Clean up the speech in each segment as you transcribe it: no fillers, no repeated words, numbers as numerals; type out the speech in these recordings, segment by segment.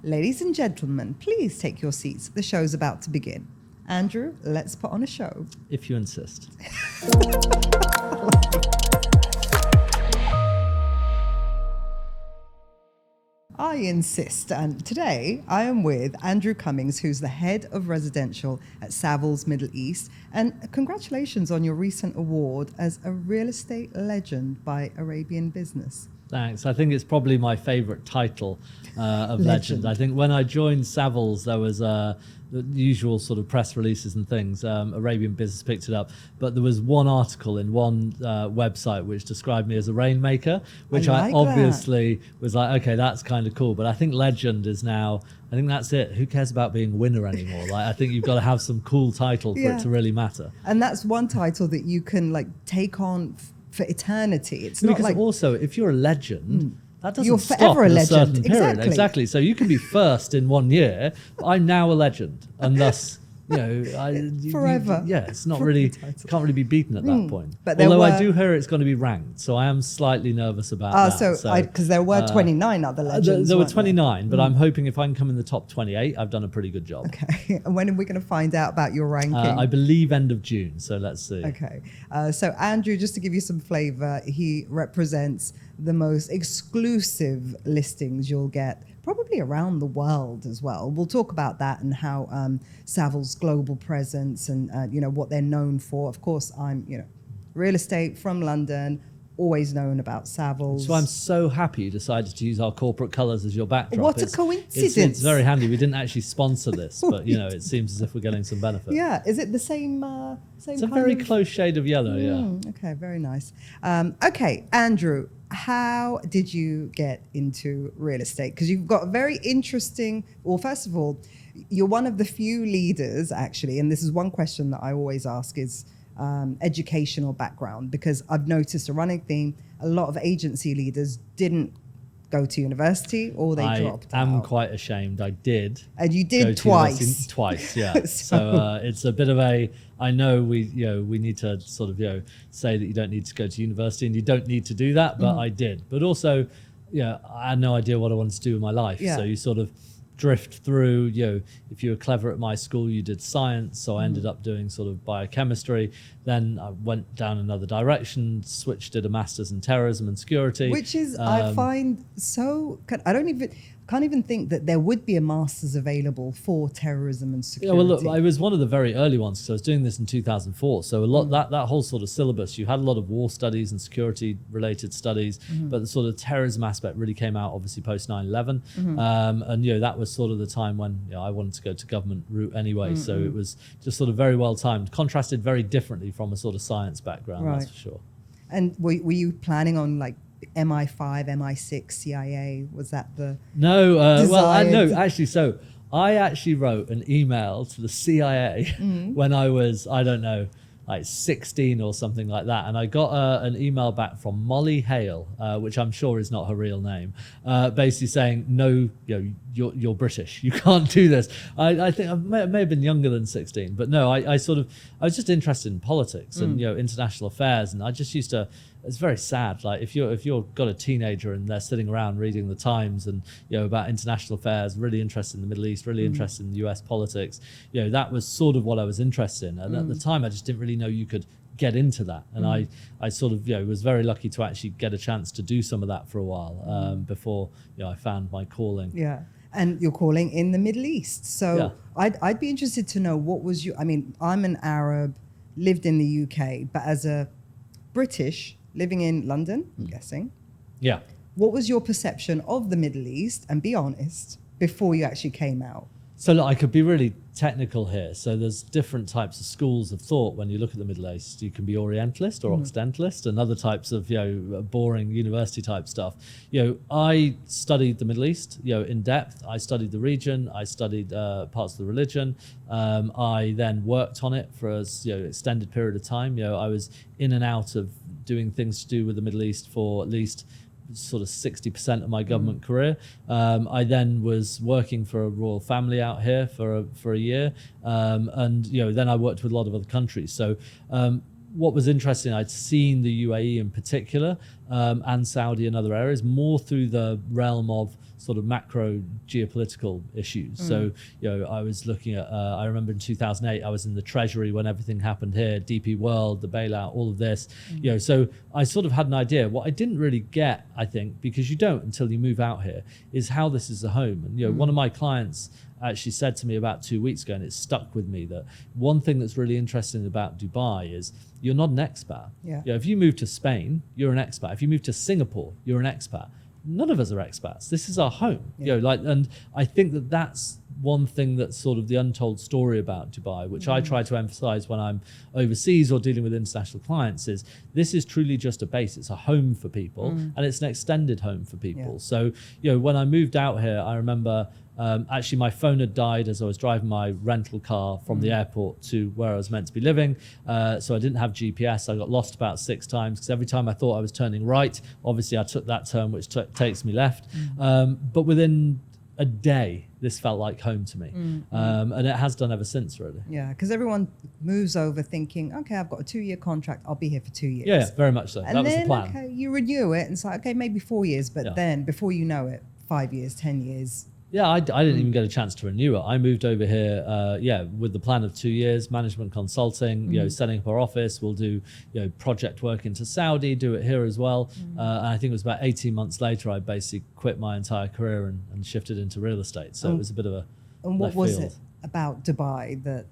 Ladies and gentlemen, please take your seats. The show's about to begin. Andrew, let's put on a show. If you insist. I insist. And today I am with Andrew Cummings, who's the head of residential at Savills Middle East. And congratulations on your recent award as a real estate legend by Arabian Business. Thanks. I think it's probably my favorite title of legend. I think when I joined Savills, there was the usual sort of press releases and things. Arabian Business picked it up. But there was one article in one website which described me as a rainmaker, which I obviously was like, okay, that's kind of cool. But I think legend is now, I think that's it. Who cares about being a winner anymore? Like, I think you've got to have some cool title for it to really matter. And that's one title that you can like take on for eternity. It's not because like also if you're a legend, that doesn't you're stop forever a at a legend. certain period. Exactly. So you can be first in 1 year. But I'm now a legend, and thus, forever. It's not really can't really be beaten at that point. But although I do hear it's going to be ranked, so I am slightly nervous about that. Because there were 29 other legends. There were 29, but I'm hoping if I can come in the top 28, I've done a pretty good job. Okay. And when are we going to find out about your ranking? I believe end of June. So let's see. Okay. So Andrew, just to give you some flavor, he represents the most exclusive listings you'll get probably around the world as well. We'll talk about that and how Savills' global presence and what they're known for. Of course, I'm real estate from London, always known about Savills. So I'm so happy you decided to use our corporate colours as your backdrop. What a coincidence! It's very handy. We didn't actually sponsor this, but it seems as if we're getting some benefit. Yeah, is it the same? It's a very close shade of yellow. Yeah. Okay, very nice. Okay, Andrew, how did you get into real estate? Because you've got a very interesting. Well, first of all, you're one of the few leaders actually, and this is one question that I always ask is. Educational background, because I've noticed a running theme. A lot of agency leaders didn't go to university or they dropped out. I am quite ashamed. I did. And you did twice. Twice, yeah. so it's a bit of a, I know we need to sort of, say that you don't need to go to university and you don't need to do that, but I did. But also, I had no idea what I wanted to do with my life. Yeah. So you sort of drift through, if you were clever at my school, you did science. So I ended up doing sort of biochemistry. Then I went down another direction, did a master's in terrorism and security. Which is, I find so, can't even think that there would be a master's available for terrorism and security. Yeah, well, look, I was one of the very early ones because I was doing this in 2004. So a lot that whole sort of syllabus, you had a lot of war studies and security related studies, but the sort of terrorism aspect really came out obviously post 9/11, and that was sort of the time when I wanted to go to government route anyway. So it was just sort of very well timed, contrasted very differently from a sort of science background, that's for sure. And were you planning on like MI5, MI6, CIA? Was that the no? Actually, so I actually wrote an email to the CIA when I was, I don't know, like 16 or something like that, and I got an email back from Molly Hale, which I'm sure is not her real name, basically saying, no, you're British, you can't do this. I think I may have been younger than 16, but no, I was just interested in politics and international affairs, and I just used to. It's very sad. Like if you've got a teenager and they're sitting around reading the Times and about international affairs, really interested in the Middle East, really interested in US politics, that was sort of what I was interested in. And at the time, I just didn't really know you could get into that. And I sort of was very lucky to actually get a chance to do some of that for a while before I found my calling. Yeah. And your calling in the Middle East. So I'd be interested to know what was your. I mean, I'm an Arab, lived in the UK, but as a British. Living in London, I'm guessing. Yeah. What was your perception of the Middle East, and be honest, before you actually came out? So look, I could be really technical here. So there's different types of schools of thought when you look at the Middle East. You can be Orientalist or Occidentalist, and other types of boring university type stuff. I studied the Middle East in depth. I studied the region. I studied parts of the religion. I then worked on it for an extended period of time. I was in and out of doing things to do with the Middle East for at least sort of 60% of my government career. I then was working for a royal family out here for a year, and then I worked with a lot of other countries. So what was interesting, I'd seen the UAE in particular, and Saudi and other areas more through the realm of sort of macro geopolitical issues. So, I was looking at, I remember in 2008, I was in the Treasury when everything happened here, DP World, the bailout, all of this. So I sort of had an idea. What I didn't really get, I think, because you don't until you move out here, is how this is a home. And, one of my clients actually said to me about 2 weeks ago, and it stuck with me, that one thing that's really interesting about Dubai is you're not an expat. If you move to Spain, you're an expat. If you move to Singapore, you're an expat. None of us are expats. This is our home. And I think that that's one thing that's sort of the untold story about Dubai, which I try to emphasize when I'm overseas or dealing with international clients, is this is truly just a base. It's a home for people, and it's an extended home for people. So, when I moved out here, I remember actually my phone had died as I was driving my rental car from the airport to where I was meant to be living. So I didn't have GPS. I got lost about 6 times because every time I thought I was turning right, obviously I took that turn which takes me left. But within a day, this felt like home to me. And it has done ever since, really. Yeah, because everyone moves over thinking, okay, I've got a 2-year contract. I'll be here for 2 years. Yeah, very much so. And that then, was the plan. Okay, you renew it and it's like, okay, maybe 4 years. But then before you know it, 5 years, 10 years. Yeah, I didn't even get a chance to renew it. I moved over here, with the plan of 2 years, management consulting, setting up our office. We'll do, project work into Saudi, do it here as well. And I think it was about 18 months later, I basically quit my entire career and shifted into real estate. So it was a bit of a And what was it about Dubai that...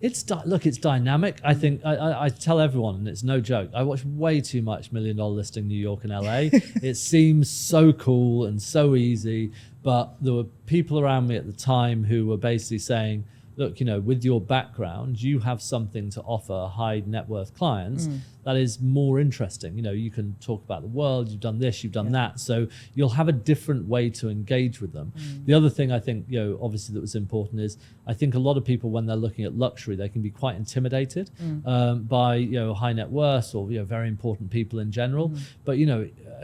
It's dynamic. I think I tell everyone, and it's no joke, I watch way too much $1 Million Listing New York and LA. It seems so cool and so easy, but there were people around me at the time who were basically saying, look, with your background, you have something to offer high net worth clients that is more interesting. You can talk about the world, you've done this, you've done that. So you'll have a different way to engage with them. The other thing I think, obviously that was important is I think a lot of people, when they're looking at luxury, they can be quite intimidated by, high net worth or, very important people in general. But,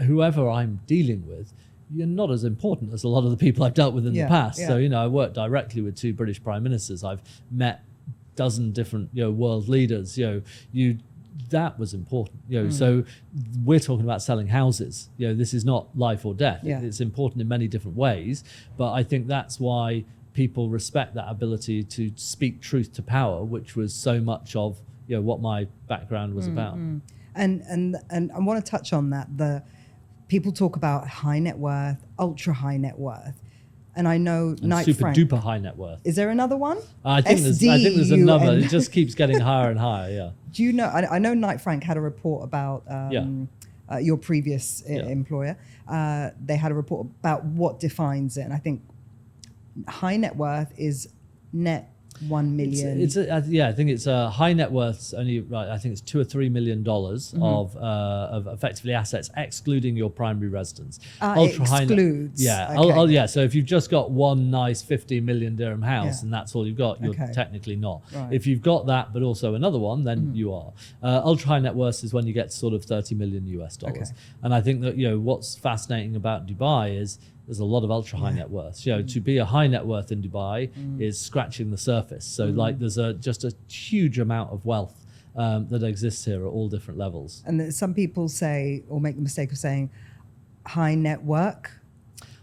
whoever I'm dealing with, you're not as important as a lot of the people I've dealt with in the past. So, I worked directly with 2 British prime ministers. I've met a dozen different, world leaders. That was important. So we're talking about selling houses. This is not life or death. It's important in many different ways. But I think that's why people respect that ability to speak truth to power, which was so much of, what my background was about. And I want to touch on that. People talk about high net worth, ultra high net worth. And I know Knight super Frank. duper high net worth. Is there another one? I think there's another. It just keeps getting higher and higher. Yeah. Do you know? I know Knight Frank had a report about your previous employer. They had a report about what defines it, and I think high net worth is net 1 million. I think it's high net worth's only right. I think it's $2 or $3 million of effectively assets, excluding your primary residence. Excludes. So if you've just got one nice 50 million dirham house and that's all you've got, you're technically not. Right. If you've got that, but also another one, then you are. Ultra high net worth is when you get sort of $30 million US. And I think that what's fascinating about Dubai is there's a lot of ultra high net worth. To be a high net worth in Dubai is scratching the surface. So there's just a huge amount of wealth that exists here at all different levels. And some people say, or make the mistake of saying, high network.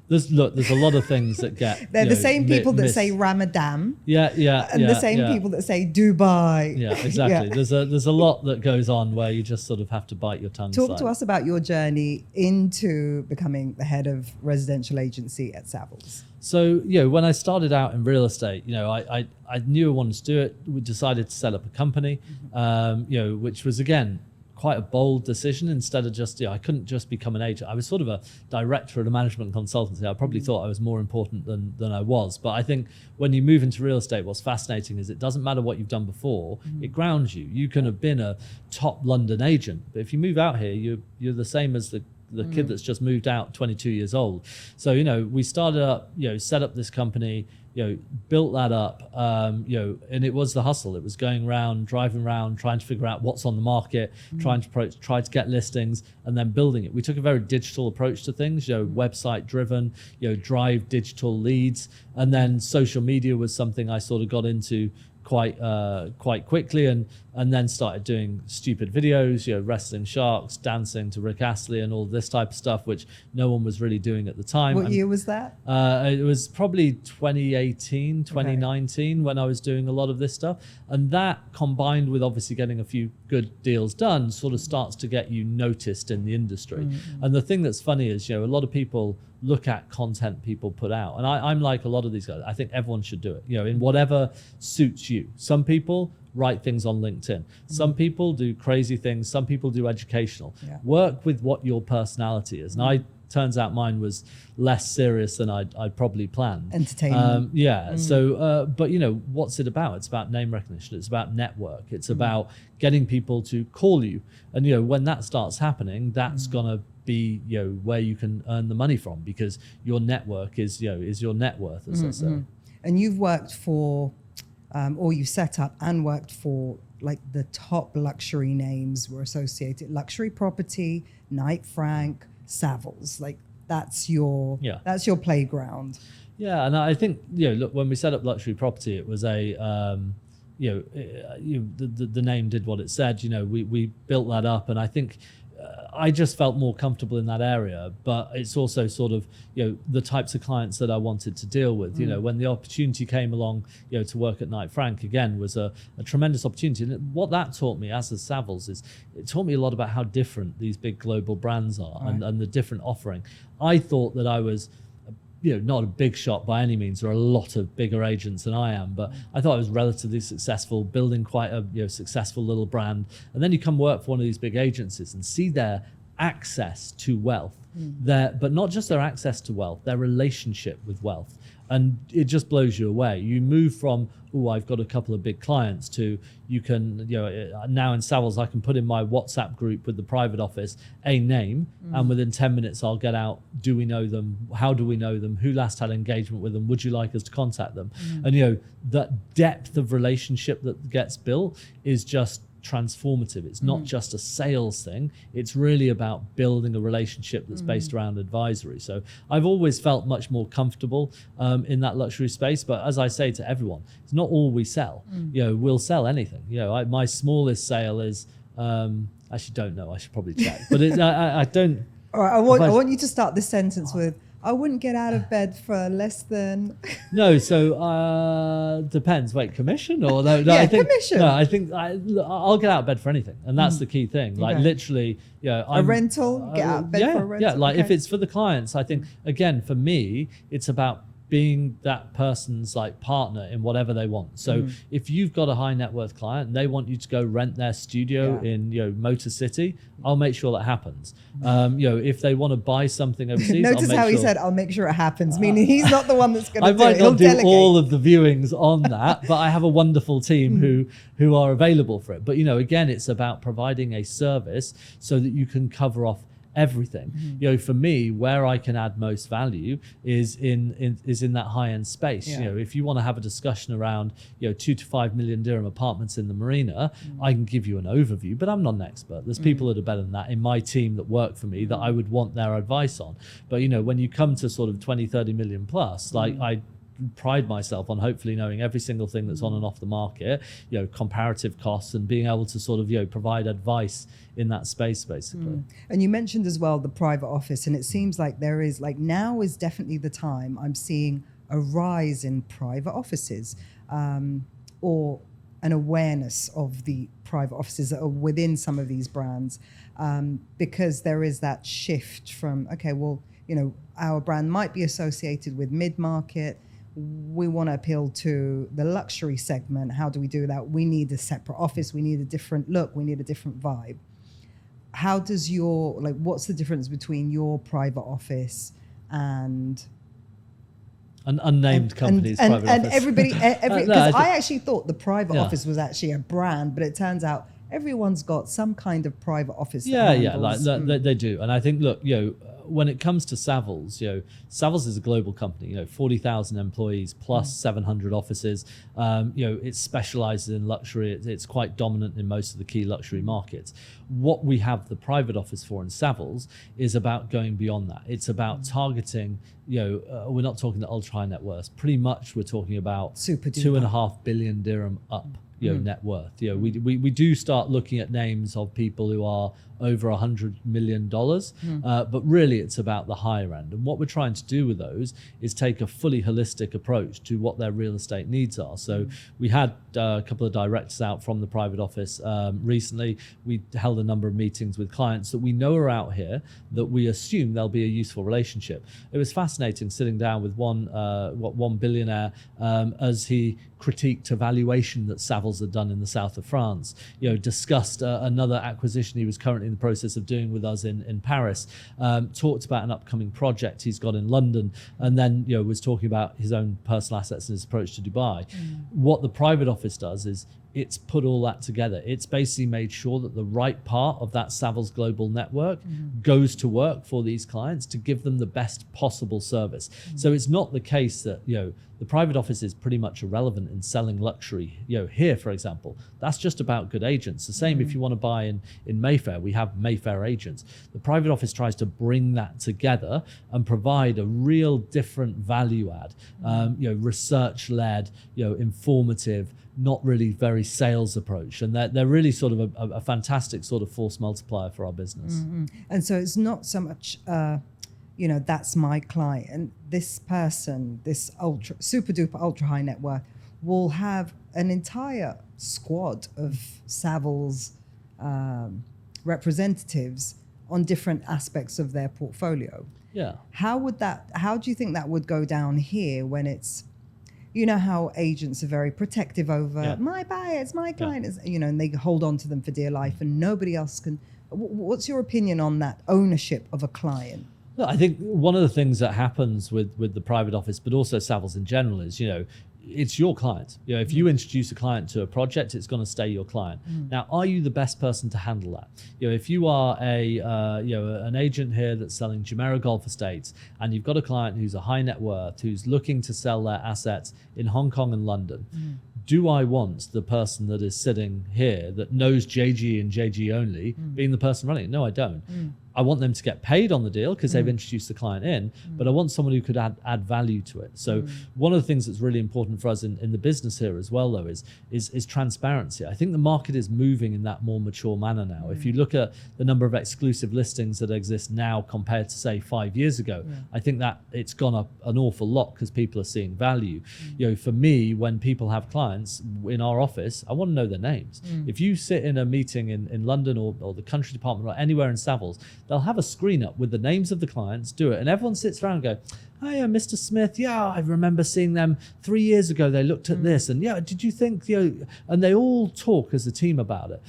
There's a lot of things that get. They're the same people that say Ramadan. And the same people that say Dubai. Yeah, exactly. There's a lot that goes on where you just sort of have to bite your tongue. Talk to us about your journey into becoming the head of residential agency at Savills. So, when I started out in real estate, I knew I wanted to do it. We decided to set up a company, which was, again, quite a bold decision. Instead of just, I couldn't just become an agent. I was sort of a director at a management consultancy. I probably thought I was more important than I was. But I think when you move into real estate, what's fascinating is it doesn't matter what you've done before. It grounds you. You can have been a top London agent, but if you move out here, you're the same as the kid that's just moved out, 22 years old. So, we started up, set up this company, built that up, and it was the hustle. It was going around, driving around, trying to figure out what's on the market, try to get listings, and then building it. We took a very digital approach to things, website driven, drive digital leads, and then social media was something I sort of got into quite quickly, and then started doing stupid videos, wrestling sharks, dancing to Rick Astley, and all this type of stuff, which no one was really doing at the time. What year was that? It was probably 2018, 2019 when I was doing a lot of this stuff, and that combined with obviously getting a few good deals done sort of starts to get you noticed in the industry. And the thing that's funny is, a lot of people look at content people put out, and I'm like a lot of these guys. I think everyone should do it, in whatever suits you. Some people write things on LinkedIn. Some people do crazy things. Some people do educational. Work with what your personality is. And turns out mine was less serious than I'd probably planned. Entertainment. So, but what's it about? It's about name recognition. It's about network. It's about getting people to call you. And, when that starts happening, that's gonna be, where you can earn the money from, because your network is your net worth, as I say. And you've worked for, or you set up and worked for, like, the top luxury names were associated: Luxury Property, Knight Frank, Savills. Like, that's your playground. Yeah, and I think, look, when we set up Luxury Property, it was a the name did what it said. We built that up, and I think I just felt more comfortable in that area. But it's also sort of the types of clients that I wanted to deal with. When the opportunity came along, to work at Knight Frank again was a tremendous opportunity. And what that taught me, as has Savills, is it taught me a lot about how different these big global brands are, and the different offering. I thought that I was not a big shot by any means. There are a lot of bigger agents than I am, but I thought I was relatively successful, building quite a successful little brand. And then you come work for one of these big agencies and see their access to wealth, but not just their access to wealth, their relationship with wealth. And it just blows you away. You move from, I've got a couple of big clients, to you can, now in Savills, I can put in my WhatsApp group with the private office a name, and within 10 minutes I'll get out, do we know them? How do we know them? Who last had engagement with them? Would you like us to contact them? And that depth of relationship that gets built is just transformative. It's not just a sales thing. It's really about building a relationship that's based around advisory. So I've always felt much more comfortable in that luxury space. But as I say to everyone, it's not all we sell. We'll sell anything. My smallest sale is actually don't know. I should probably check. But I don't. All right. I want you to start this sentence with, I wouldn't get out of bed for less than. No, so depends. Wait, commission or no? Yeah, I think, commission. No, I think I'll get out of bed for anything, and that's the key thing. Like literally, a rental, get out of bed for a rental. Yeah, like if it's for the clients, I think again for me, it's about being that person's like partner in whatever they want. So if you've got a high net worth client and they want you to go rent their studio in Motor City, I'll make sure that happens. If they want to buy something overseas, notice how he said, "I'll make sure it happens," meaning he's not the one that's going to do it. I might not do all of the viewings on that, but I have a wonderful team who are available for it. But again, it's about providing a service so that you can cover off everything. For me, where I can add most value is in that high-end space. If you want to have a discussion around 2 to 5 million dirham apartments in the marina, I can give you an overview, but I'm not an expert. There's people that are better than that in my team that work for me that I would want their advice on. But when you come to sort of 20, 30 million plus, like I pride myself on hopefully knowing every single thing that's on and off the market, comparative costs, and being able to sort of provide advice in that space basically. And you mentioned as well the private office, and it seems like there is, like, now is definitely the time I'm seeing a rise in private offices, or an awareness of the private offices that are within some of these brands, because there is that shift from, okay, well, our brand might be associated with mid-market. We want to appeal to the luxury segment. How do we do that? We need a separate office. We need a different look. We need a different vibe. How does what's the difference between your private office and an unnamed company's private office? And everybody, because I actually thought the private office was actually a brand, but it turns out everyone's got some kind of private office. Like they do. And I think, look, when it comes to Savills, Savills is a global company, 40,000 employees plus 700 offices. It specializes in luxury. It's quite dominant in most of the key luxury markets. What we have the private office for in Savills is about going beyond that. It's about targeting, we're not talking the ultra high net worth. Pretty much we're talking about Super duper. 2.5 billion dirham up. Net worth. We do start looking at names of people who are over $100 million, but really it's about the higher end. And what we're trying to do with those is take a fully holistic approach to what their real estate needs are. So we had a couple of directors out from the private office recently. We held a number of meetings with clients that we know are out here that we assume there'll be a useful relationship. It was fascinating sitting down with one billionaire as he critiqued a valuation that Savills had done in the south of France, discussed another acquisition he was currently in the process of doing with us in Paris, talked about an upcoming project he's got in London, and then was talking about his own personal assets and his approach to Dubai. What the private office does is it's put all that together. It's basically made sure that the right part of that Savills global network goes to work for these clients to give them the best possible service. So it's not the case that, the private office is pretty much irrelevant in selling luxury. Here, for example, that's just about good agents. The same if you want to buy in Mayfair, we have Mayfair agents. The private office tries to bring that together and provide a real different value add, research-led, informative, not really very sales approach. And they're really sort of a fantastic sort of force multiplier for our business. And so it's not so much, that's my client. This person, this super duper ultra high net worth will have an entire squad of Savills representatives on different aspects of their portfolio. Yeah. How do you think that would go down here when it's, how agents are very protective over my buyer, it's my client, and they hold on to them for dear life and nobody else can. What's your opinion on that ownership of a client? Look, I think one of the things that happens with the private office, but also Savills in general, is, it's your client. If you introduce a client to a project, it's going to stay your client. Now, are you the best person to handle that? If you are an agent here that's selling Jumeirah Golf Estates, and you've got a client who's a high net worth, who's looking to sell their assets in Hong Kong and London, do I want the person that is sitting here that knows JG and JG only being the person running it? No, I don't. I want them to get paid on the deal because they've introduced the client in, but I want someone who could add value to it. So one of the things that's really important for us in the business here as well, though, is transparency. I think the market is moving in that more mature manner now. If you look at the number of exclusive listings that exist now compared to, say, 5 years ago, I think that it's gone up an awful lot because people are seeing value. For me, when people have clients in our office, I want to know their names. If you sit in a meeting in London or the country department or anywhere in Savills, they'll have a screen up with the names of the clients, do it, and everyone sits around and go, oh yeah, Mr. Smith, yeah, I remember seeing them 3 years ago, they looked at this, and yeah, did you think, and they all talk as a team about it.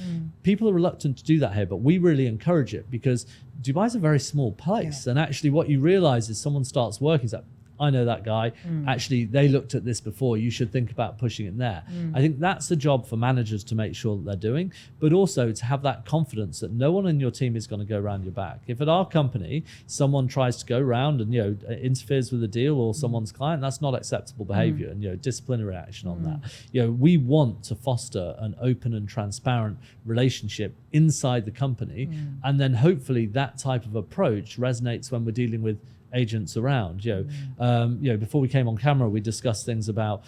People are reluctant to do that here, but we really encourage it because Dubai's a very small place, and actually what you realize is someone starts working, it's like, I know that guy. Actually, they looked at this before. You should think about pushing it there. I think that's a job for managers to make sure that they're doing, but also to have that confidence that no one in your team is going to go around your back. If at our company, someone tries to go around and, interferes with a deal or someone's client, that's not acceptable behavior and, disciplinary action on that. We want to foster an open and transparent relationship inside the company. And then hopefully that type of approach resonates when we're dealing with agents around. Before we came on camera, we discussed things about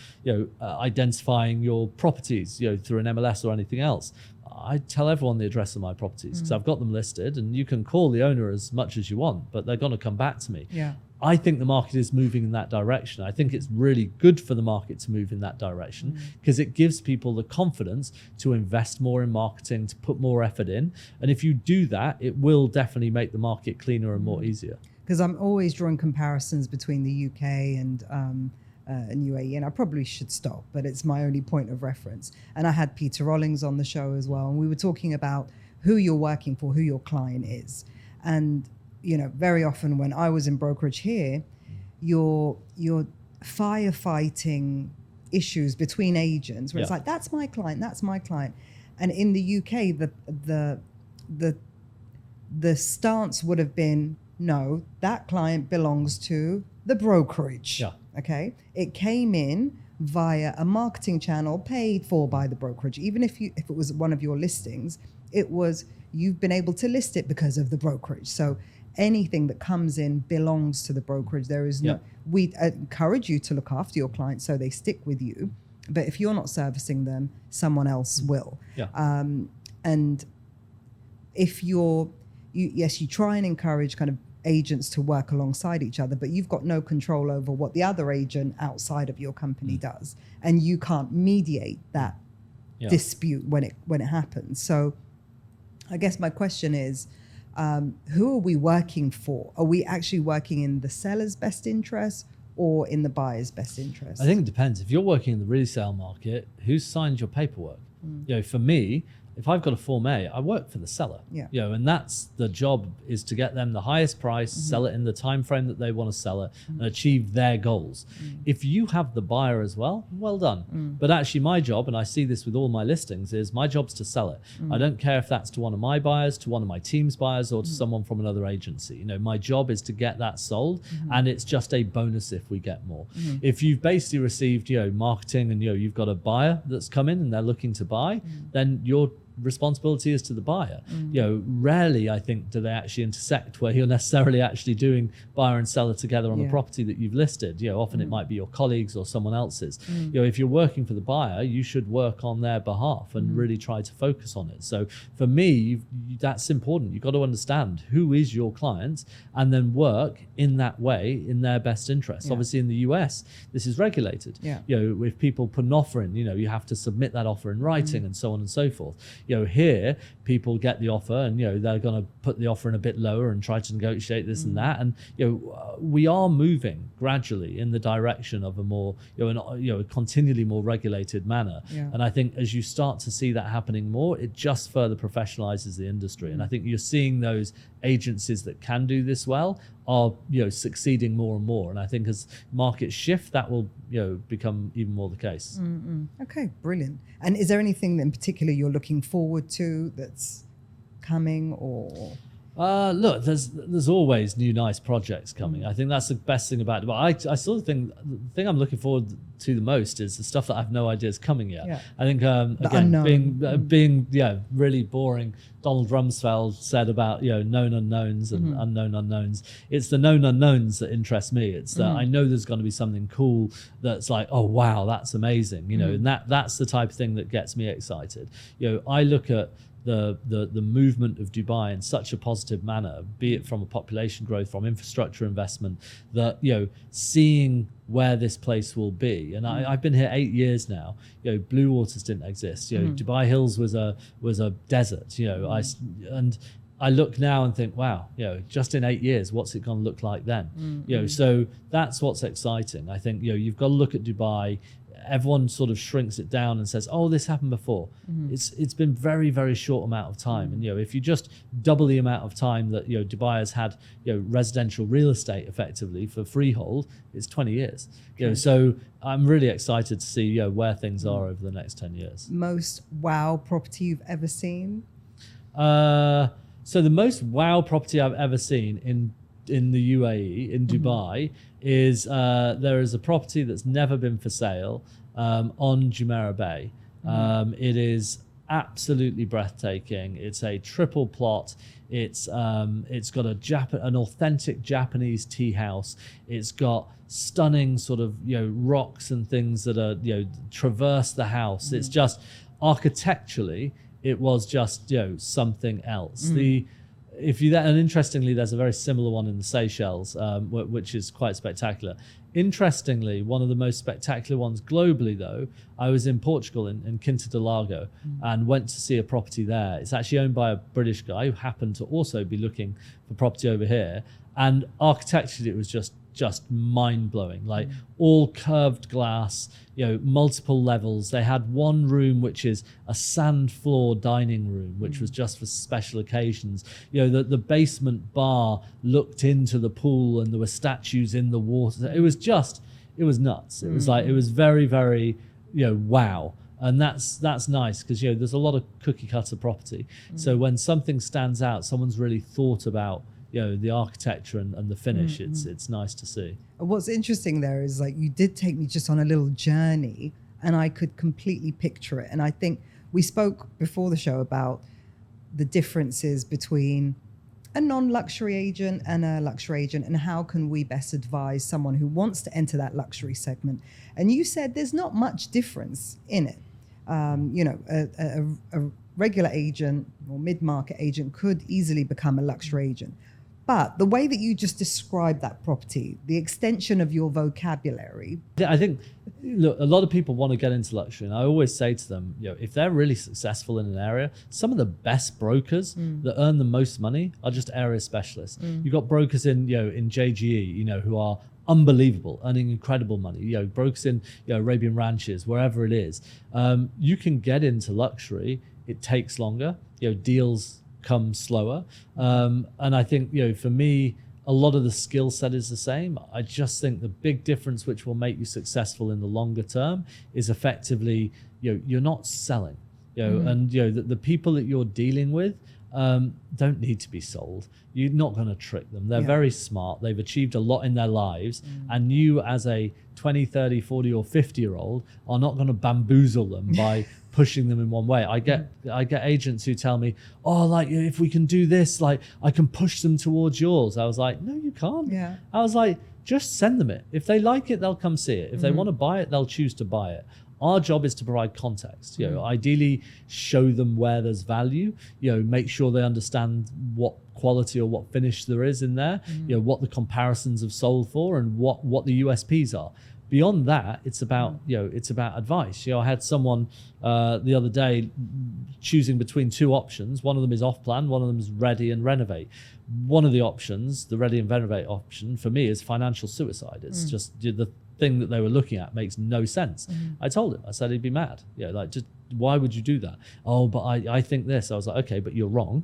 identifying your properties through an MLS or anything else. I tell everyone the address of my properties because I've got them listed, and you can call the owner as much as you want, but they're going to come back to me. I think the market is moving in that direction. I think it's really good for the market to move in that direction because it gives people the confidence to invest more in marketing, to put more effort in. And if you do that, it will definitely make the market cleaner and more easier. Because I'm always drawing comparisons between the UK and UAE, and I probably should stop, but it's my only point of reference. And I had Peter Rollings on the show as well, and we were talking about who you're working for, who your client is. And, very often when I was in brokerage here, you're firefighting issues between agents where it's like, that's my client, that's my client. And in the UK, the stance would have been, no, that client belongs to the brokerage. Yeah. Okay. It came in via a marketing channel paid for by the brokerage. Even if it was one of your listings, it was, you've been able to list it because of the brokerage. So anything that comes in belongs to the brokerage. There is no, we encourage you to look after your clients so they stick with you. But if you're not servicing them, someone else will. Yeah. And if you try and encourage kind of agents to work alongside each other, but you've got no control over what the other agent outside of your company does, and you can't mediate that dispute when it happens. So I guess my question is, who are we working for? Are we actually working in the seller's best interest or in the buyer's best interest? I think it depends. If you're working in the resale market, who signs your paperwork? For me, if I've got a Form A, I work for the seller. And that's the job, is to get them the highest price, sell it in the time frame that they want to sell it, and achieve their goals. If you have the buyer as well, well done. But actually my job, and I see this with all my listings, is my job's to sell it. I don't care if that's to one of my buyers, to one of my team's buyers, or to someone from another agency. My job is to get that sold, and it's just a bonus if we get more. If you've basically received marketing and you've got a buyer that's come in and they're looking to buy, then your responsibility is to the buyer. Rarely I think do they actually intersect where you're necessarily actually doing buyer and seller together on a property that you've listed. Often it might be your colleagues or someone else's. If you're working for the buyer, you should work on their behalf and really try to focus on it. So for me, that's important. You've got to understand who is your client and then work in that way in their best interest. Obviously in the US, this is regulated. If people put an offer in, you have to submit that offer in writing and so on and so forth. Here people get the offer and they're going to put the offer in a bit lower and try to negotiate this and that, and we are moving gradually in the direction of a more a continually more regulated manner. And I think as you start to see that happening more, it just further professionalizes the industry. And I think you're seeing those agencies that can do this well are succeeding more and more, and I think as markets shift, that will become even more the case. Okay, brilliant. And is there anything in particular you're looking forward to that's coming, or look, there's always new nice projects coming. I think that's the best thing about it. But I sort of think the thing I'm looking forward to the most is the stuff that I have no idea is coming yet. I think again, being really boring, Donald Rumsfeld said about known unknowns and unknown unknowns. It's the known unknowns that interest me. It's that I know there's going to be something cool that's like, oh wow, that's amazing, and that's the type of thing that gets me excited. I look at the movement of Dubai in such a positive manner, be it from a population growth, from infrastructure investment, that seeing where this place will be. And I've been here 8 years now. Blue Waters didn't exist. Dubai Hills was a desert. And I look now and think, wow, just in 8 years, what's it going to look like then? So that's what's exciting. I think you've got to look at Dubai. Everyone sort of shrinks it down and says, oh, this happened before. It's been very, very short amount of time. And if you just double the amount of time that Dubai has had residential real estate effectively for freehold, it's 20 years. So I'm really excited to see where things are over the next 10 years. Most wow property you've ever seen? So the most wow property I've ever seen in the UAE, in Dubai, is there is a property that's never been for sale on Jumeirah Bay. It is absolutely breathtaking. It's a triple plot. It's got an authentic Japanese tea house. It's got stunning sort of rocks and things that are traverse the house. It's just architecturally, it was just something else. And interestingly, there's a very similar one in the Seychelles, which is quite spectacular. Interestingly, one of the most spectacular ones globally, though, I was in Portugal in Quinta do Lago and went to see a property there. It's actually owned by a British guy who happened to also be looking for property over here. And architecturally, it was just mind-blowing, like all curved glass, multiple levels. They had one room which is a sand floor dining room, which was just for special occasions. The basement bar looked into the pool and there were statues in the water. It was nuts. It was like, it was very, very, wow. And that's nice because there's a lot of cookie cutter property. So when something stands out, someone's really thought about the architecture and the finish. It's nice to see. What's interesting there is like you did take me just on a little journey, and I could completely picture it. And I think we spoke before the show about the differences between a non-luxury agent and a luxury agent, and how can we best advise someone who wants to enter that luxury segment. And you said there's not much difference in it. A regular agent or mid-market agent could easily become a luxury agent. But the way that you just described that property, the extension of your vocabulary. I think, look, a lot of people want to get into luxury. And I always say to them, if they're really successful in an area, some of the best brokers that earn the most money are just area specialists. You've got brokers in JGE, who are unbelievable, earning incredible money. Brokers in Arabian ranches, wherever it is. You can get into luxury. It takes longer. Deals come slower. And I think, for me, a lot of the skill set is the same. I just think the big difference which will make you successful in the longer term is effectively, you're not selling, and the people that you're dealing with don't need to be sold. You're not going to trick them. They're very smart. They've achieved a lot in their lives. And you as a 20, 30, 40 or 50-year-old are not going to bamboozle them by pushing them in one way. I get agents who tell me, if we can do this, I can push them towards yours. I was like, no, you can't. Yeah. I was like, just send them it. If they like it, they'll come see it. If they want to buy it, they'll choose to buy it. Our job is to provide context. Ideally show them where there's value. Make sure they understand what quality or what finish there is in there. What the comparisons have sold for and what the USPs are. Beyond that, it's about advice. I had someone the other day choosing between two options. One of them is off plan. One of them is ready and renovate. One of the options, the ready and renovate option, for me is financial suicide. It's just the thing that they were looking at makes no sense. I told him, I said he'd be mad. Just why would you do that? Oh, but I think this. I was like, okay, but you're wrong.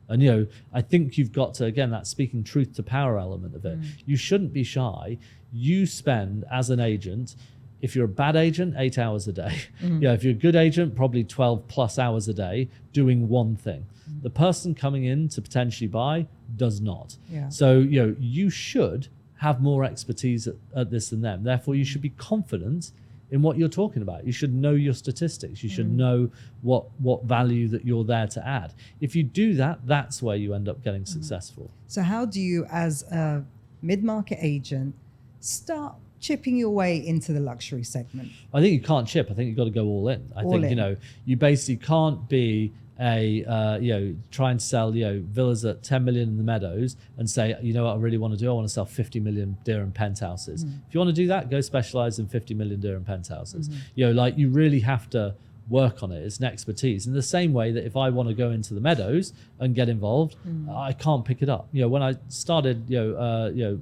And I think you've got to, again, that speaking truth to power element of it. You shouldn't be shy. You spend as an agent, if you're a bad agent, 8 hours a day. If you're a good agent, probably 12 plus hours a day doing one thing. The person coming in to potentially buy does not. So you should have more expertise at this than them. Therefore, you should be confident in what you're talking about. You should know your statistics. You should know what value that you're there to add. If you do that, that's where you end up getting successful. So how do you, as a mid-market agent, start chipping your way into the luxury segment? I think you can't chip. I think you've got to go all in. I think you basically can't be try and sell villas at 10 million in the Meadows and say, what I really want to do, I want to sell 50 million dirham penthouses. If you want to do that, go specialize in 50 million dirham penthouses. You really have to work on it. It's an expertise. In the same way that if I want to go into the Meadows and get involved, I can't pick it up. When I started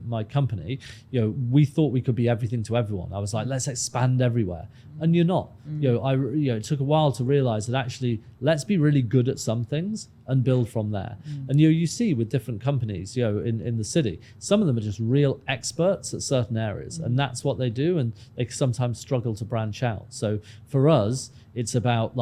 my company, we thought we could be everything to everyone. I was like, let's expand everywhere. And you're not. It took a while to realize that actually let's be really good at some things and build from there. And you see with different companies, in the city, some of them are just real experts at certain areas, and that's what they do, and they sometimes struggle to branch out. So for us, it's about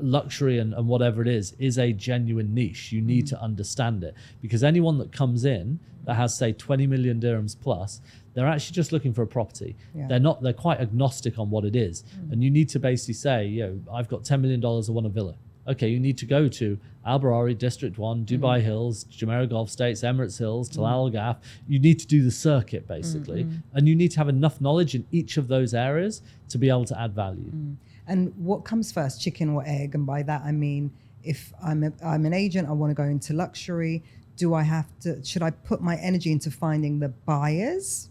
luxury and whatever it is a genuine niche. You need to understand it, because anyone that comes in that has, say, 20 million dirhams plus, they're actually just looking for a property. They're quite agnostic on what it is. And you need to basically say, I've got $10 million, I want a villa. Okay, you need to go to Al Barari, District 1, Dubai Hills, Jumeirah Gulf States, Emirates Hills, Tal Al Ghaf. You need to do the circuit, basically. And you need to have enough knowledge in each of those areas to be able to add value. And what comes first, chicken or egg? And by that, I mean, if I'm an agent, I want to go into luxury. Should I put my energy into finding the buyers?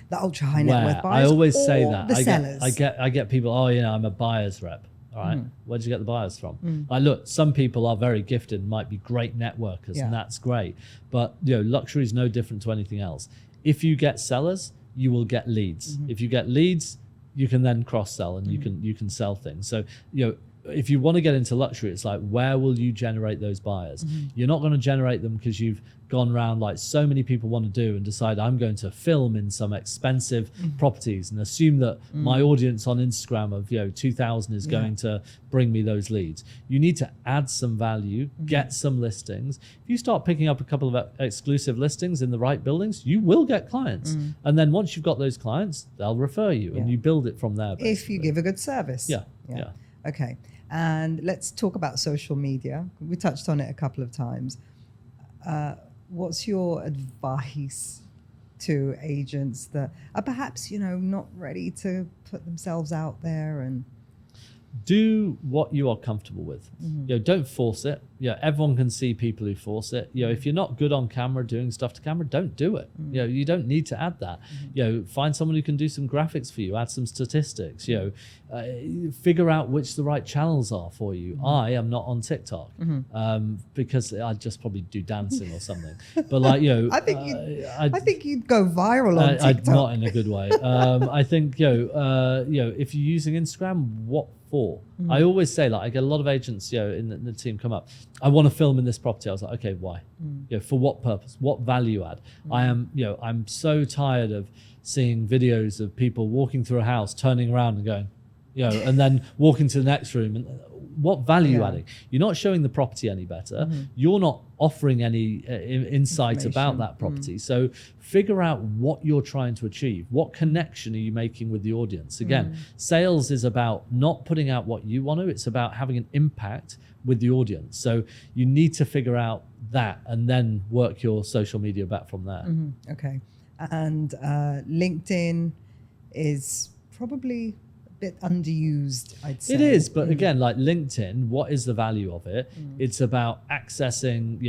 The ultra high net worth buyers? I always say that. The sellers? I get people, I'm a buyer's rep. All right, where did you get the buyers from? Look, some people are very gifted and might be great networkers, and that's great. But luxury is no different to anything else. If you get sellers, you will get leads. If you get leads, you can then cross-sell and you can sell things. So if you want to get into luxury, it's like, where will you generate those buyers? You're not going to generate them because you've gone around like so many people want to do and decide I'm going to film in some expensive properties and assume that my audience on Instagram of 2,000 is going to bring me those leads. You need to add some value, get some listings. If you start picking up a couple of exclusive listings in the right buildings, you will get clients. And then once you've got those clients, they'll refer you and you build it from there. Basically. If you give a good service. Yeah. Okay. And let's talk about social media. We touched on it a couple of times. What's your advice to agents that are perhaps, not ready to put themselves out there? And do what you are comfortable with. Don't force it. Everyone can see people who force it. If you're not good on camera doing stuff to camera, don't do it. You don't need to add that. Find someone who can do some graphics for you, add some statistics. Figure out which the right channels are for you. I am not on TikTok because I just probably do dancing or something. But I think you'd go viral on TikTok. Not in a good way. I think if you're using Instagram, what for? I always say, I get a lot of agents in the team come up, I want to film in this property. I was like, okay, why? For what purpose? What value add? I'm so tired of seeing videos of people walking through a house, turning around and going, and then walking to the next room. And what value adding? You're not showing the property any better. You're not offering any insight about that property. So figure out what you're trying to achieve. What connection are you making with the audience? Again, sales is about not putting out what you want to. It's about having an impact with the audience. So you need to figure out that and then work your social media back from there. Okay. And LinkedIn is probably bit underused, I'd say. It is, but again, like LinkedIn, what is the value of it? It's about accessing,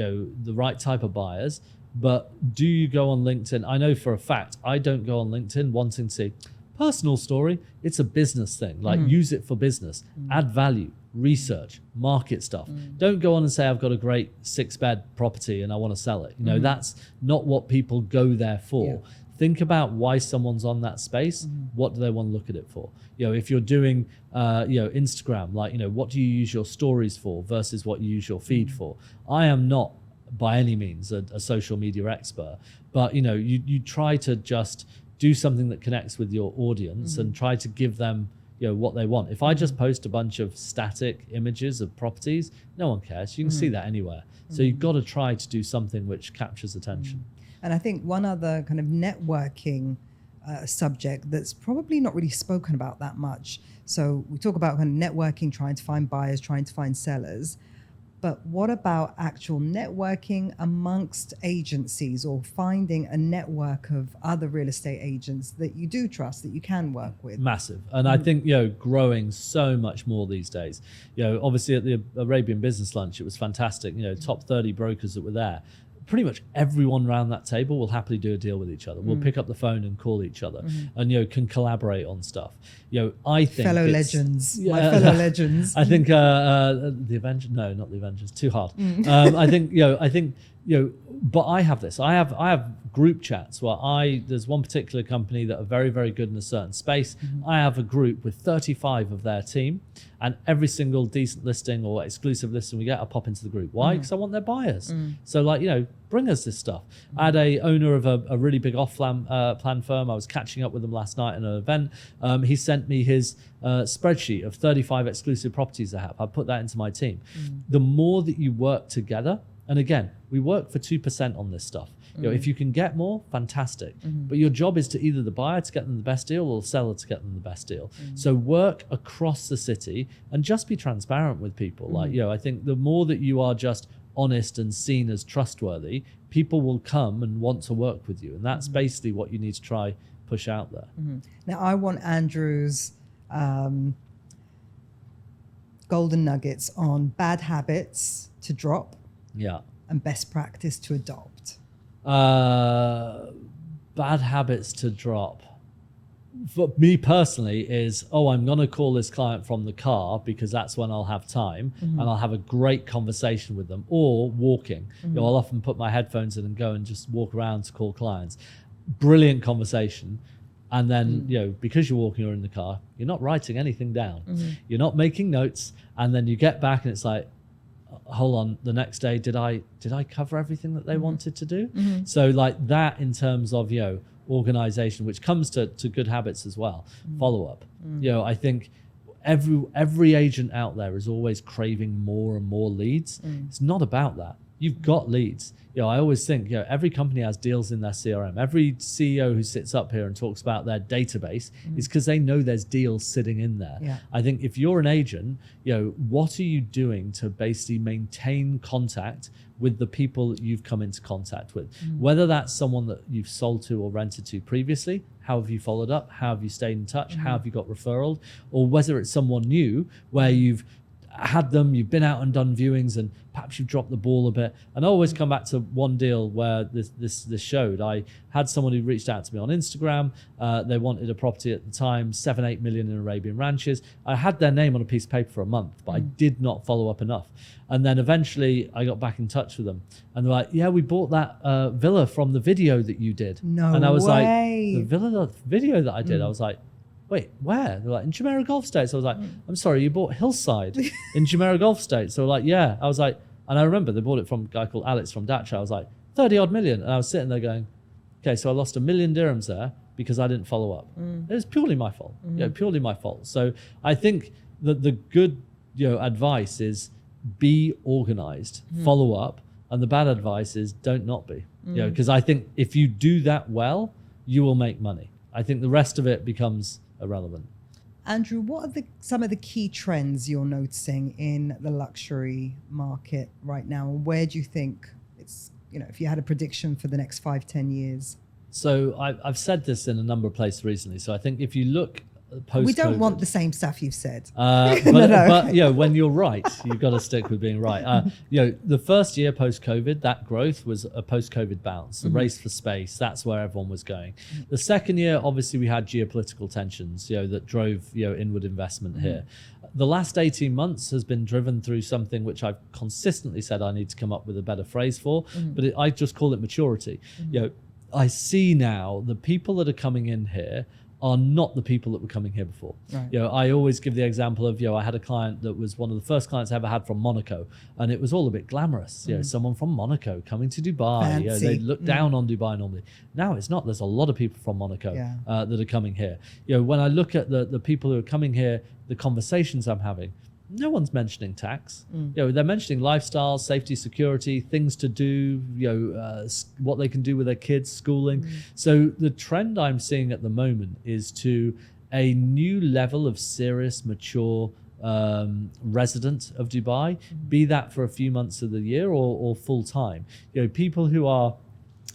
the right type of buyers. But do you go on LinkedIn? I know for a fact, I don't go on LinkedIn wanting to see personal story. It's a business thing. Use it for business, add value, research, market stuff. Don't go on and say, I've got a great 6-bed property and I want to sell it. That's not what people go there for. Think about why someone's on that space. What do they want to look at it for? If you're doing, Instagram, what do you use your stories for versus what you use your feed for? I am not by any means a social media expert, but you try to just do something that connects with your audience and try to give them what they want. If I just post a bunch of static images of properties, no one cares. You can see that anywhere. So you've got to try to do something which captures attention. And I think one other kind of networking subject that's probably not really spoken about that much. So we talk about kind of networking, trying to find buyers, trying to find sellers. But what about actual networking amongst agencies or finding a network of other real estate agents that you do trust, that you can work with? Massive. And I think, growing so much more these days. Obviously at the Arabian Business lunch, it was fantastic. Top 30 brokers that were there. Pretty much everyone around that table will happily do a deal with each other. We'll pick up the phone and call each other and, can collaborate on stuff. I think fellow legends, my fellow legends. I think the Avengers, no, not the Avengers, too hard. I think, but I have this. I have group chats where there's one particular company that are very, very good in a certain space. I have a group with 35 of their team, and every single decent listing or exclusive listing we get, I pop into the group. Why? Because I want their buyers. So bring us this stuff. I had a owner of a really big off-plan firm. I was catching up with him last night at an event. He sent me his spreadsheet of 35 exclusive properties I have. I put that into my team. The more that you work together, and again, we work for 2% on this stuff. If you can get more, fantastic. But your job is to either the buyer to get them the best deal or the seller to get them the best deal. So work across the city and just be transparent with people. I think the more that you are just honest and seen as trustworthy, people will come and want to work with you. And that's basically what you need to try push out there. Now, I want Andrew's golden nuggets on bad habits to drop and best practice to adopt. Bad habits to drop. For me personally is, I'm going to call this client from the car because that's when I'll have time and I'll have a great conversation with them, or walking. I'll often put my headphones in and go and just walk around to call clients. Brilliant conversation. And then, because you're walking or in the car, you're not writing anything down. You're not making notes. And then you get back and it's like, hold on, the next day, did I cover everything that they wanted to do? So like that in terms of, organization, which comes to good habits as well, follow up. I think every agent out there is always craving more and more leads. It's not about that. You've got leads. I always think, every company has deals in their CRM. Every CEO who sits up here and talks about their database is because they know there's deals sitting in there. Yeah. I think if you're an agent, what are you doing to basically maintain contact with the people that you've come into contact with? Whether that's someone that you've sold to or rented to previously, how have you followed up? How have you stayed in touch? How have you got referrals? Or whether it's someone new where you've had them, you've been out and done viewings and perhaps you've dropped the ball a bit. And I always come back to one deal where this showed. I had someone who reached out to me on Instagram. They wanted a property at the time, 7-8 million in Arabian ranches. I had their name on a piece of paper for a month, but I did not follow up enough. And then eventually I got back in touch with them and they're like, yeah, we bought that villa from the video that you did. And I was like, the video that I did, I was like, wait, where? They're like, in Jumeirah Gulf States. I was like, I'm sorry, you bought Hillside in Jumeirah Gulf States? So they were like, yeah. I was like, and I remember they bought it from a guy called Alex from Dacha. I was like, 30 odd million. And I was sitting there going, okay, so I lost $1 million dirhams there because I didn't follow up. It was purely my fault, purely my fault. So I think that the good advice is be organized, follow up. And the bad advice is don't not be, because I think if you do that well, you will make money. I think the rest of it becomes irrelevant. Andrew, what are some of the key trends you're noticing in the luxury market right now? And where do you think it's, if you had a prediction for the next 5-10 years? So I've said this in a number of places recently. So I think if you look post-COVID, we don't want the same stuff you've said. But when you're right, you've got to stick with being right. The first year post-COVID, that growth was a post-COVID bounce, the race for space. That's where everyone was going. The second year, obviously, we had geopolitical tensions, that drove inward investment here. The last 18 months has been driven through something which I've consistently said I need to come up with a better phrase for, but I just call it maturity. I see now the people that are coming in here are not the people that were coming here before. Right. I always give the example of, I had a client that was one of the first clients I ever had from Monaco, and it was all a bit glamorous. Someone from Monaco coming to Dubai. They look down on Dubai normally. Now it's not. There's a lot of people from Monaco that are coming here. When I look at the people who are coming here, the conversations I'm having, no one's mentioning tax. They're mentioning lifestyle, safety, security, things to do, what they can do with their kids, schooling. So the trend I'm seeing at the moment is to a new level of serious, mature resident of Dubai, be that for a few months of the year or full time. People who are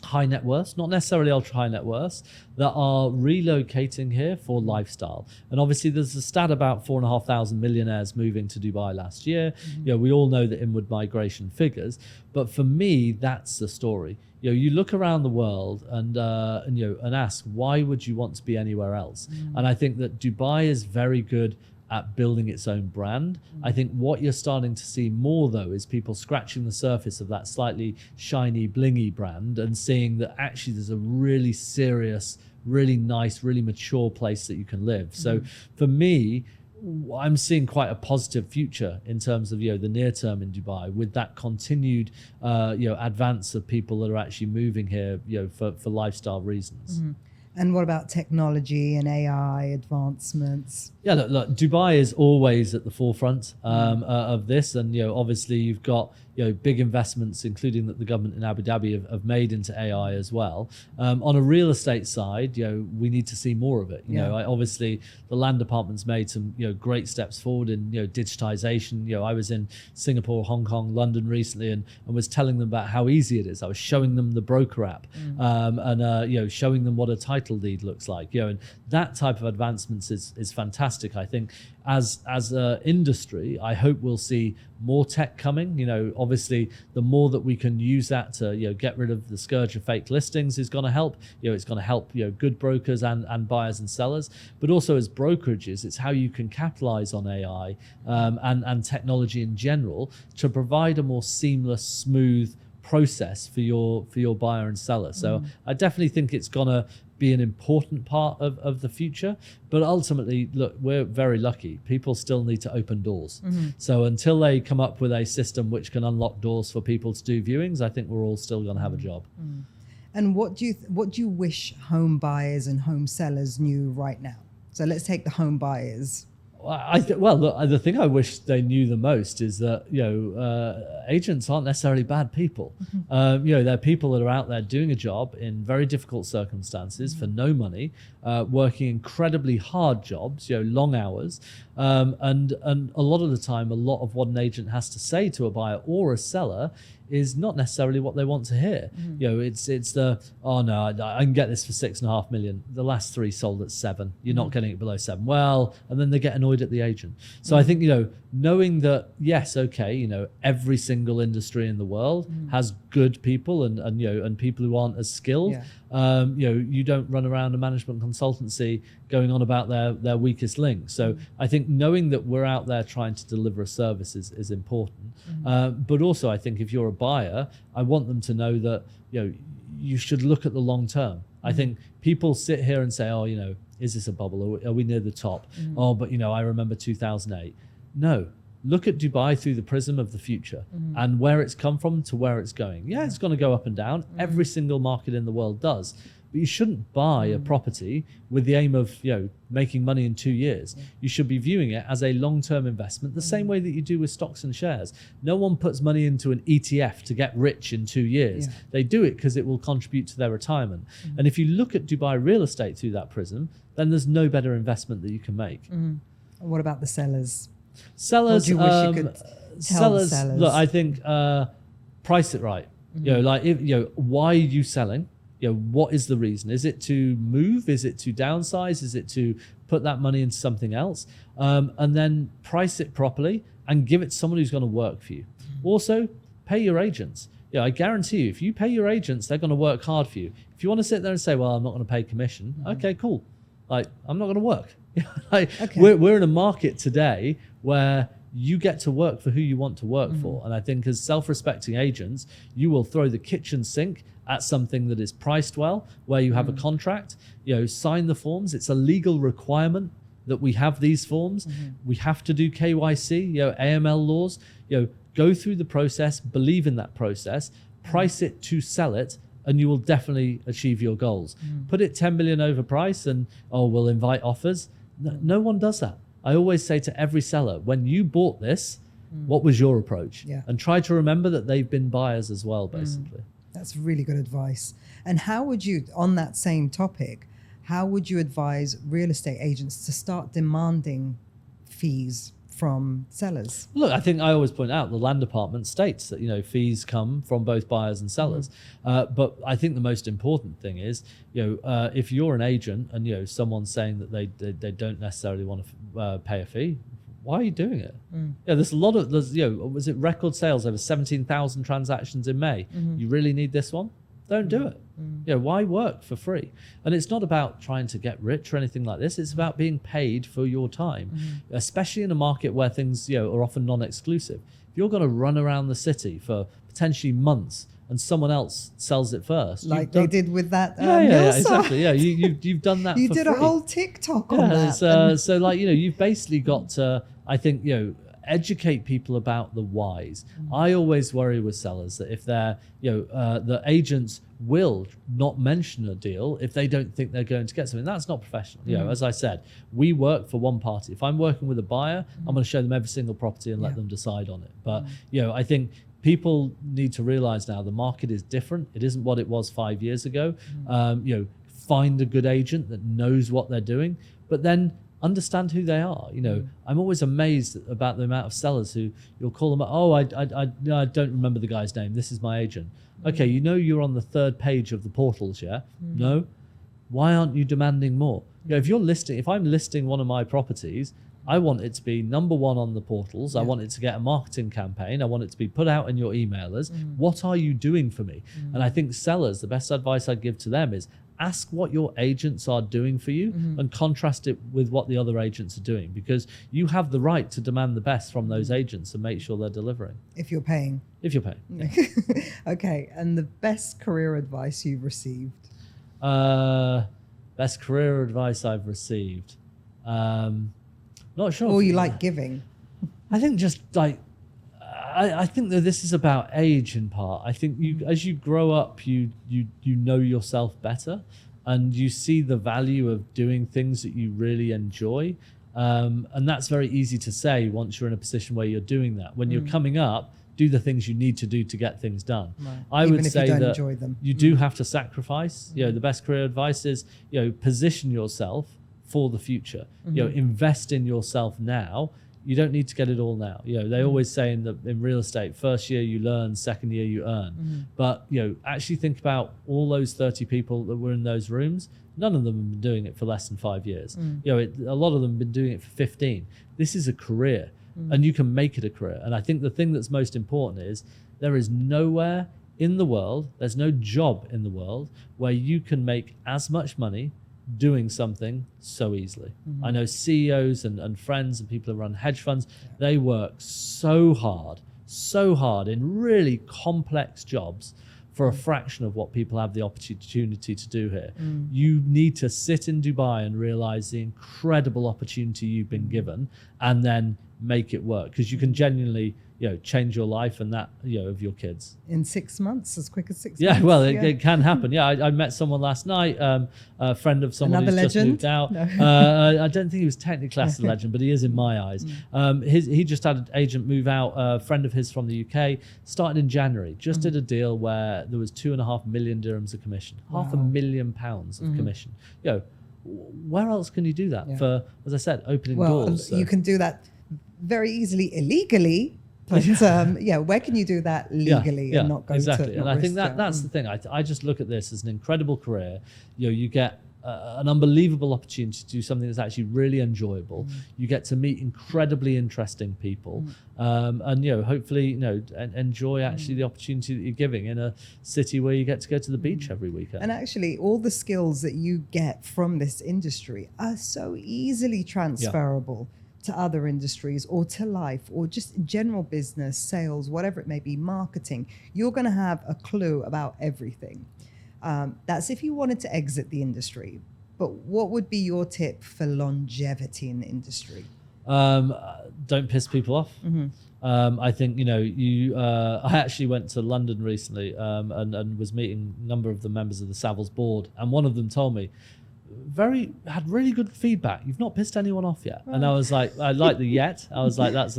high net worth, not necessarily ultra high net worth, that are relocating here for lifestyle. And obviously there's a stat about 4,500 millionaires moving to Dubai last year. We all know the inward migration figures, but for me, that's the story. You look around the world and ask, why would you want to be anywhere else? And I think that Dubai is very good at building its own brand. I think what you're starting to see more though is people scratching the surface of that slightly shiny, blingy brand and seeing that actually there's a really serious, really nice, really mature place that you can live. So for me, I'm seeing quite a positive future in terms of the near term in Dubai with that continued advance of people that are actually moving here for lifestyle reasons. And what about technology and AI advancements? Yeah, look, Dubai is always at the forefront of this, and obviously you've got big investments, including that the government in Abu Dhabi have made into AI as well. On a real estate side, we need to see more of it. Obviously the land department's made some great steps forward in digitization. I was in Singapore, Hong Kong, London recently, and was telling them about how easy it is. I was showing them the broker app and showing them what a title deed looks like. And that type of advancements is fantastic. I think as an industry, I hope we'll see more tech coming. Obviously the more that we can use that to get rid of the scourge of fake listings is going to help. It's going to help good brokers and buyers and sellers, but also as brokerages, it's how you can capitalize on AI and technology in general to provide a more seamless, smooth process for your buyer and seller. So I definitely think it's gonna be an important part of the future. But ultimately, look, we're very lucky. People still need to open doors. So until they come up with a system which can unlock doors for people to do viewings, I think we're all still going to have a job. And what do you wish home buyers and home sellers knew right now? So let's take the home buyers. Well, look, the thing I wish they knew the most is that, agents aren't necessarily bad people. They're people that are out there doing a job in very difficult circumstances for no money, working incredibly hard jobs, long hours. And a lot of the time, a lot of what an agent has to say to a buyer or a seller is not necessarily what they want to hear. It's the, oh no, I can get this for 6.5 million. The last 3 sold at 7. You're not getting it below 7. Well, and then they get annoyed at the agent. So I think, knowing that, yes, okay, every single industry in the world has good people and people who aren't as skilled. You don't run around a management consultancy going on about their weakest link. So I think knowing that we're out there trying to deliver a service is important. But also I think if you're a buyer, I want them to know that, you should look at the long term. I think people sit here and say, oh, is this a bubble? Are we near the top? Oh, but I remember 2008. No, look at Dubai through the prism of the future and where it's come from to where it's going. Yeah, it's going to go up and down. Every single market in the world does. But you shouldn't buy a property with the aim of, making money in 2 years. You should be viewing it as a long-term investment, the same way that you do with stocks and shares. No one puts money into an ETF to get rich in 2 years. They do it because it will contribute to their retirement. And if you look at Dubai real estate through that prism, then there's no better investment that you can make. What about the sellers? Sellers, what do you wish you could tell the sellers? Look, I think price it right. Why are you selling? What is the reason? Is it to move? Is it to downsize? Is it to put that money into something else? And then price it properly and give it to someone who's going to work for you. Also, pay your agents. I guarantee you, if you pay your agents, they're going to work hard for you. If you want to sit there and say, well, I'm not going to pay commission, okay, cool. I'm not going to work. We're in a market today where you get to work for who you want to work for. And I think as self-respecting agents, you will throw the kitchen sink at something that is priced well, where you have a contract, sign the forms. It's a legal requirement that we have these forms. We have to do KYC, AML laws, go through the process, believe in that process, price it to sell it, and you will definitely achieve your goals. Put it 10 million over price and, we'll invite offers. No one does that. I always say to every seller, when you bought this, what was your approach? And try to remember that they've been buyers as well, basically. That's really good advice. And how would you, on that same topic, how would you advise real estate agents to start demanding fees from sellers? Look, I think I always point out the land department states that fees come from both buyers and sellers. But I think the most important thing is if you're an agent and someone's saying that they don't necessarily want to pay a fee, why are you doing it? There's a lot of was it record sales over 17,000 transactions in May? You really need this one? Don't do it. Why work for free? And it's not about trying to get rich or anything like this. It's about being paid for your time, especially in a market where things are often non-exclusive. If you're going to run around the city for potentially months and someone else sells it first, like they did with that. Exactly. You've done that. You for did free. A whole TikTok on that. So you've basically got to, I think, educate people about the whys. I always worry with sellers that if they're, the agents will not mention a deal if they don't think they're going to get something. That's not professional. As I said, we work for one party. If I'm working with a buyer, I'm going to show them every single property and let them decide on it. But I think people need to realize now the market is different. It isn't what it was 5 years ago. Find a good agent that knows what they're doing, but then understand who they are. I'm always amazed about the amount of sellers who you'll call them, I don't remember the guy's name. This is my agent. Okay, you're on the 3rd page of the portals, yeah? No? Why aren't you demanding more? If I'm listing one of my properties, I want it to be number 1 on the portals. I want it to get a marketing campaign. I want it to be put out in your emailers. What are you doing for me? And I think sellers, the best advice I'd give to them is ask what your agents are doing for you and contrast it with what the other agents are doing, because you have the right to demand the best from those agents and make sure they're delivering. If you're paying. If you're paying. Yeah. Okay. And the best career advice you've received? Best career advice I've received. Not sure. Or you like giving? I think just like, I think that this is about age in part. I think as you grow up, you know yourself better, and you see the value of doing things that you really enjoy. And that's very easy to say once you're in a position where you're doing that. When you're coming up, do the things you need to do to get things done. Right. I Even would if say you don't that enjoy them. you do have to sacrifice. You know, the best career advice is, you know, position yourself for the future. You know, invest in yourself now. You don't need to get it all now. You know, they always say in real estate, first year you learn, second year you earn. But, you know, actually think about all those 30 people that were in those rooms. None of them have been doing it for less than 5 years. You know, a lot of them have been doing it for 15. This is a career, and you can make it a career. And I think the thing that's most important is there is nowhere in the world, there's no job in the world where you can make as much money doing something so easily. I know CEOs and friends and people who run hedge funds, they work so hard in really complex jobs for a fraction of what people have the opportunity to do here. You need to sit in Dubai and realize the incredible opportunity you've been given, and then make it work, because you can genuinely, you know, change your life and that, you know, of your kids In 6 months, as quick as 6 months. Yeah, well, it can happen. Yeah, I met someone last night, a friend of someone Another who's legend? just moved out. No. I don't think he was technically classed as a legend, but he is in my eyes. He just had an agent move out, a friend of his from the UK, started in January, just did a deal where there was 2.5 million dirhams of commission, £500,000 of commission. You know, where else can you do that for, as I said, opening doors? So. You can do that very easily illegally. But where can you do that legally and not go exactly. to And I think that's the thing. I just look at this as an incredible career. You know, you get an unbelievable opportunity to do something that's actually really enjoyable. You get to meet incredibly interesting people, and you know, hopefully, you know, enjoy actually the opportunity that you're giving in a city where you get to go to the beach every weekend. And actually, all the skills that you get from this industry are so easily transferable to other industries or to life or just general business, sales, whatever it may be, marketing. You're going to have a clue about everything. That's if you wanted to exit the industry. But what would be your tip for longevity in the industry? Don't piss people off. I think, you know, I actually went to London recently and was meeting a number of the members of the Savills board, and one of them told me, had really good feedback. You've not pissed anyone off yet. And I was like, I like the yet. I was like, that's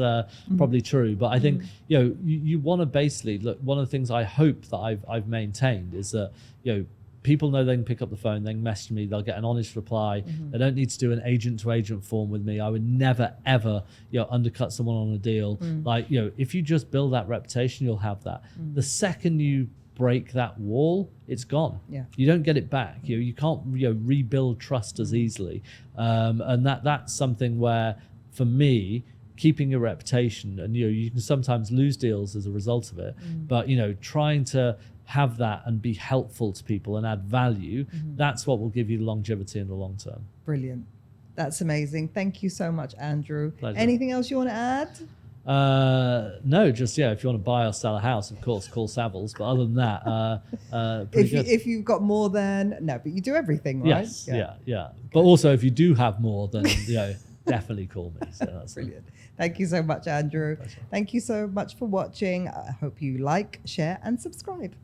probably true. But I think, you know, you want to basically look. One of the things I hope that I've maintained is that, you know, people know they can pick up the phone, they can message me, they'll get an honest reply. They don't need to do an agent to agent form with me. I would never ever, you know, undercut someone on a deal. Like, you know, if you just build that reputation, you'll have that. The second you break that wall, it's gone. You don't get it back. You can't, you know, rebuild trust as easily. And that's something where, for me, keeping your reputation, and you know, you can sometimes lose deals as a result of it, but you know, trying to have that and be helpful to people and add value, that's what will give you longevity in the long term. Brilliant. That's amazing. Thank you so much, Andrew. Pleasure. Anything else you want to add? No, just if you want to buy or sell a house, of course, call Savills. But other than that, if you've got more than but you do everything, right? Yes, yeah. Okay. But also, if you do have more, then you know, definitely call me. So that's brilliant. Thank you so much, Andrew. Pleasure. Thank you so much for watching. I hope you like, share, and subscribe.